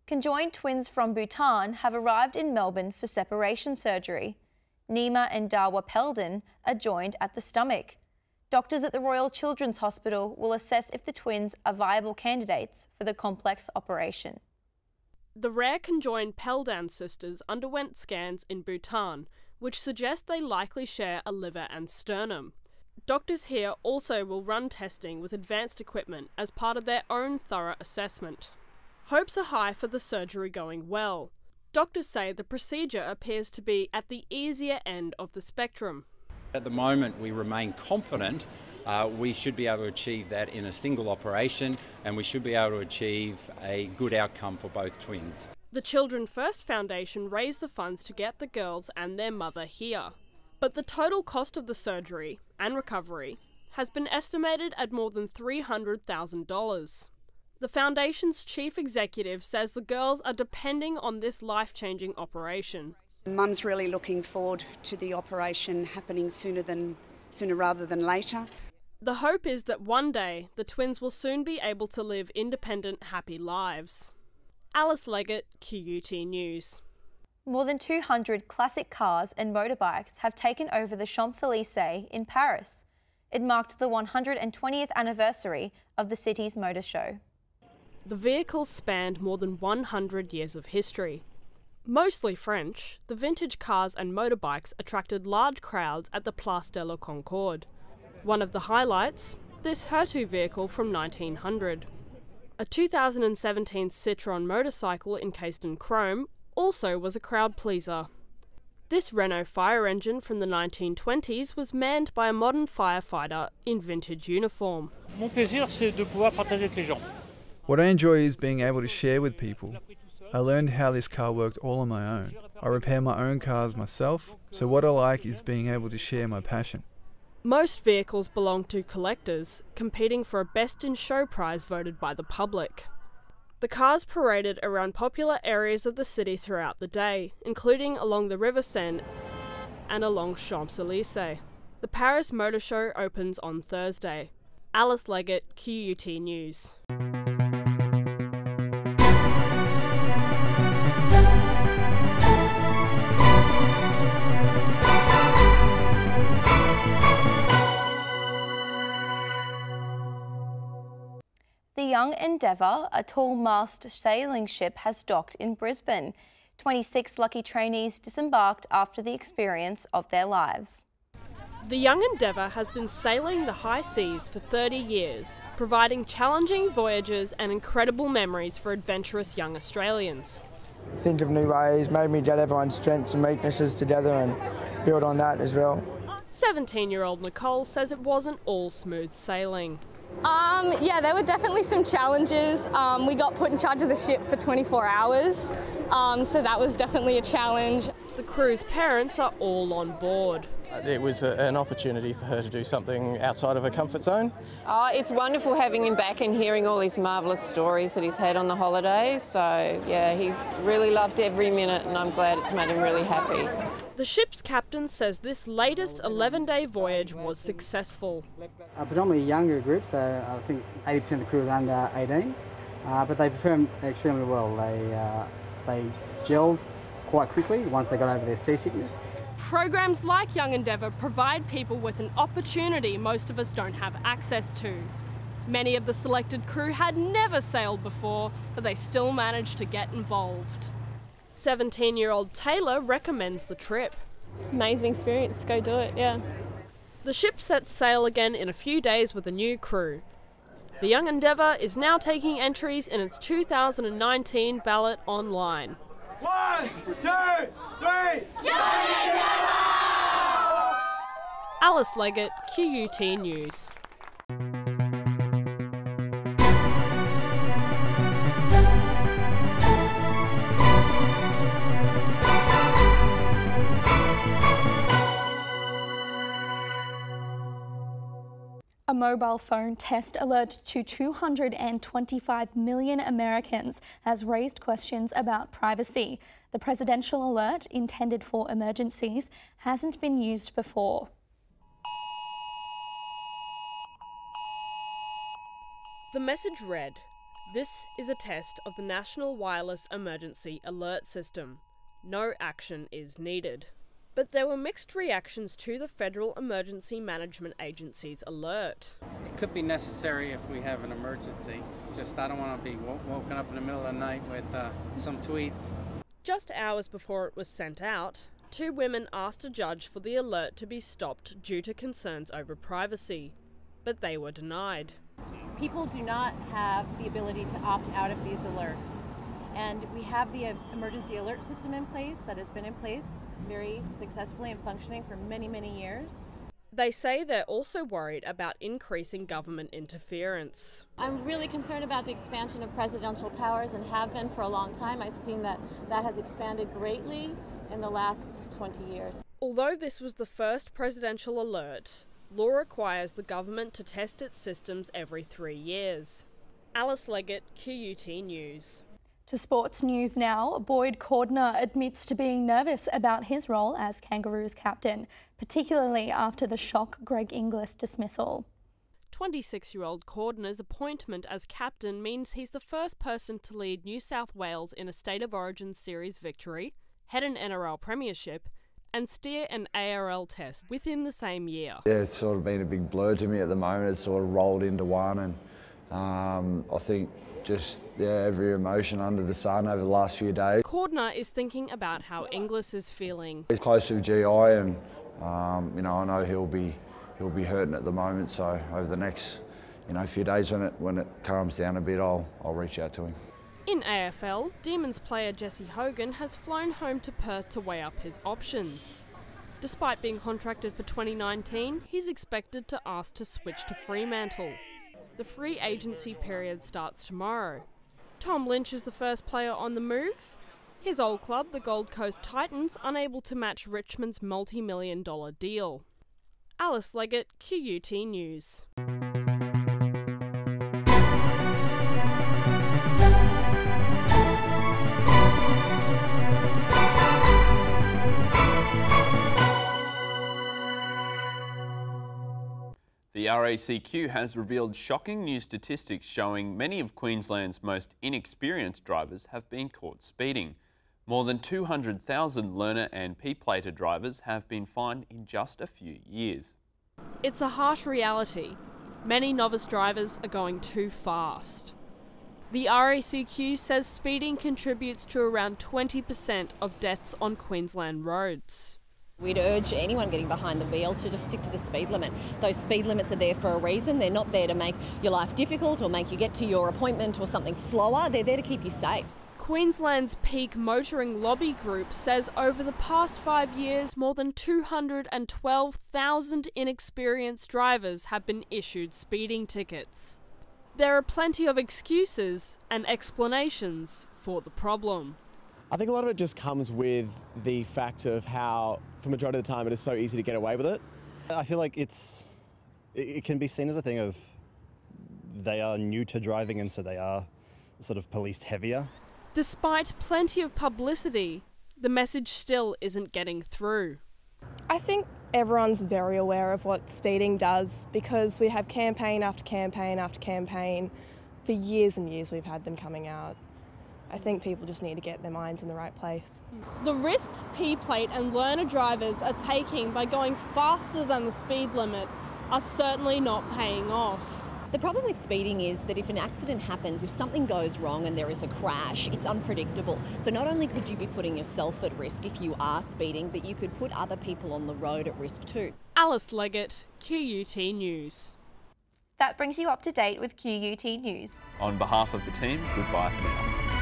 Conjoined twins from Bhutan have arrived in Melbourne for separation surgery. Nima and Dawa Peldon are joined at the stomach. Doctors at the Royal Children's Hospital will assess if the twins are viable candidates for the complex operation. The rare conjoined Peldan sisters underwent scans in Bhutan, which suggest they likely share a liver and sternum. Doctors here also will run testing with advanced equipment as part of their own thorough assessment. Hopes are high for the surgery going well. Doctors say the procedure appears to be at the easier end of the spectrum. At the moment, we remain confident we should be able to achieve that in a single operation, and we should be able to achieve a good outcome for both twins. The Children First Foundation raised the funds to get the girls and their mother here. But the total cost of the surgery and recovery has been estimated at more than $300,000. The Foundation's chief executive says the girls are depending on this life-changing operation. Mum's really looking forward to the operation happening sooner rather than later. The hope is that one day the twins will soon be able to live independent, happy lives. Alice Leggett, QUT News. More than 200 classic cars and motorbikes have taken over the Champs-Élysées in Paris. It marked the 120th anniversary of the city's motor show. The vehicles spanned more than 100 years of history. Mostly French, the vintage cars and motorbikes attracted large crowds at the Place de la Concorde. One of the highlights, this Hertu vehicle from 1900. A 2017 Citroën motorcycle encased in chrome also was a crowd pleaser. This Renault fire engine from the 1920s was manned by a modern firefighter in vintage uniform. Mon plaisir, c'est de pouvoir partager avec les gens. What I enjoy is being able to share with people. I learned how this car worked all on my own. I repair my own cars myself, so what I like is being able to share my passion. Most vehicles belong to collectors, competing for a Best in Show prize voted by the public. The cars paraded around popular areas of the city throughout the day, including along the River Seine and along Champs-Élysées. The Paris Motor Show opens on Thursday. Alice Leggett, QUT News. The Young Endeavour, a tall-mast sailing ship, has docked in Brisbane. 26 lucky trainees disembarked after the experience of their lives. The Young Endeavour has been sailing the high seas for 30 years, providing challenging voyages and incredible memories for adventurous young Australians. Think of new ways, made me get everyone's strengths and weaknesses together and build on that as well. 17-year-old Nicole says it wasn't all smooth sailing. Yeah, there were definitely some challenges. We got put in charge of the ship for 24 hours, so that was definitely a challenge. The crew's parents are all on board. It was an opportunity for her to do something outside of her comfort zone. Oh, it's wonderful having him back and hearing all his marvellous stories that he's had on the holidays. So, yeah, he's really loved every minute and I'm glad it's made him really happy. The ship's captain says this latest 11-day voyage was successful. A predominantly younger group, so I think 80% of the crew is under 18, but they performed extremely well. They gelled quite quickly once they got over their seasickness. Programs like Young Endeavour provide people with an opportunity most of us don't have access to. Many of the selected crew had never sailed before, but they still managed to get involved. 17-year-old Taylor recommends the trip. It's an amazing experience, go do it, yeah. The ship sets sail again in a few days with a new crew. The Young Endeavour is now taking entries in its 2019 ballot online. 1, 2, 3, Young Endeavour! Alice Leggett, QUT News. A mobile phone test alert to 225 million Americans has raised questions about privacy. The presidential alert, intended for emergencies, hasn't been used before. The message read, This is a test of the National Wireless Emergency Alert System. No action is needed. But there were mixed reactions to the Federal Emergency Management Agency's alert. It could be necessary if we have an emergency. Just I don't want to be woken up in the middle of the night with some tweets. Just hours before it was sent out, 2 women asked a judge for the alert to be stopped due to concerns over privacy, but they were denied. People do not have the ability to opt out of these alerts. And we have the emergency alert system in place that has been in place very successfully and functioning for many, many years. They say they're also worried about increasing government interference. I'm really concerned about the expansion of presidential powers and have been for a long time. I've seen that has expanded greatly in the last 20 years. Although this was the first presidential alert, law requires the government to test its systems every 3 years. Alice Leggett, QUT News. To sports news now, Boyd Cordner admits to being nervous about his role as Kangaroos captain, particularly after the shock Greg Inglis dismissal. 26-year-old Cordner's appointment as captain means he's the first person to lead New South Wales in a State of Origin series victory, head an NRL premiership, and steer an ARL test within the same year. Yeah, it's sort of been a big blur to me at the moment. It's sort of rolled into one, and I think just every emotion under the sun over the last few days. Cordner is thinking about how Inglis is feeling. He's close to GI, and I know he'll be hurting at the moment. So over the next few days, when it calms down a bit, I'll reach out to him. In AFL, Demons player Jesse Hogan has flown home to Perth to weigh up his options. Despite being contracted for 2019, he's expected to ask to switch to Fremantle. The free agency period starts tomorrow. Tom Lynch is the first player on the move. His old club, the Gold Coast Titans, unable to match Richmond's multi-million-dollar deal. Alice Leggett, QUT News. The RACQ has revealed shocking new statistics showing many of Queensland's most inexperienced drivers have been caught speeding. More than 200,000 learner and P-plater drivers have been fined in just a few years. It's a harsh reality. Many novice drivers are going too fast. The RACQ says speeding contributes to around 20% of deaths on Queensland roads. We'd urge anyone getting behind the wheel to just stick to the speed limit. Those speed limits are there for a reason. They're not there to make your life difficult or make you get to your appointment or something slower. They're there to keep you safe. Queensland's Peak Motoring Lobby Group says over the past 5 years, more than 212,000 inexperienced drivers have been issued speeding tickets. There are plenty of excuses and explanations for the problem. I think a lot of it just comes with the fact of how, for the majority of the time, it is so easy to get away with it. I feel like it can be seen as a thing of they are new to driving, and so they are sort of policed heavier. Despite plenty of publicity, the message still isn't getting through. I think everyone's very aware of what speeding does because we have campaign after campaign after campaign. For years and years we've had them coming out. I think people just need to get their minds in the right place. The risks P-plate and learner drivers are taking by going faster than the speed limit are certainly not paying off. The problem with speeding is that if an accident happens, if something goes wrong and there is a crash, it's unpredictable. So not only could you be putting yourself at risk if you are speeding, but you could put other people on the road at risk too. Alice Leggett, QUT News. That brings you up to date with QUT News. On behalf of the team, goodbye for now.